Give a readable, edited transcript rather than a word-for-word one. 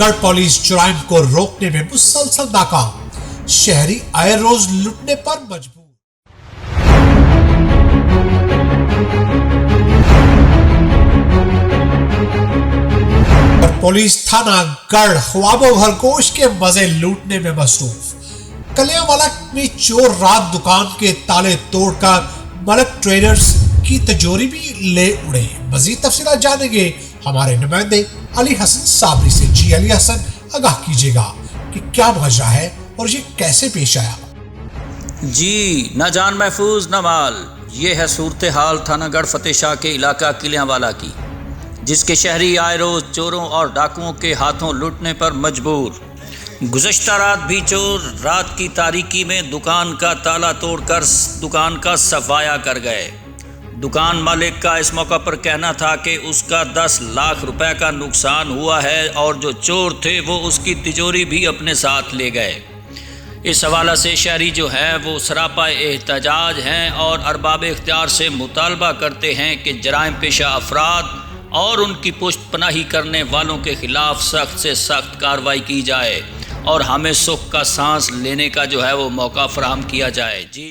Thanagarh police जुराइम को रोकने में मुसलसल नाकाम, शहरी आए रोज लूटने पर मजबूर। पुलिस थानागढ़ ख्वाबों भर गोश के मजे लूटने में मसरूफ। कलियावाला में चोर रात दुकान के ताले तोड़कर मलक ट्रेडर्स की तिजोरी भी ले उड़े। मजीद तफसीलात जानेंगे हमारे नुमाइंदे अली हसन साबरी से। जी अली हसन, आगाह कीजिएगा कि क्या माजरा है और ये कैसे पेश आया। जी, न जान महफूज न माल, ये है सूरत हाल थानागढ़ फतेह शाह के इलाका किलियांवाला की, जिसके शहरी आए रोज चोरों और डाकुओं के हाथों लूटने पर मजबूर। गुज़श्ता रात भी चोर रात की तारीकी में दुकान का ताला तोड़कर दुकान का सफाया कर गए। दुकान मालिक का इस मौका पर कहना था कि उसका 10 लाख रुपए का नुकसान हुआ है और जो चोर थे वो उसकी तिजोरी भी अपने साथ ले गए। इस हवाला से शहरी जो हैं वो सरापा एहतजाज हैं और अरबाब इख्तियार से मुतालबा करते हैं कि जराइम पेशा अफराद और उनकी पुष्ट पनाही करने वालों के खिलाफ सख्त से सख्त कार्रवाई की जाए और हमें सुख का सांस लेने का जो है वो मौका फराहम किया जाए। जी।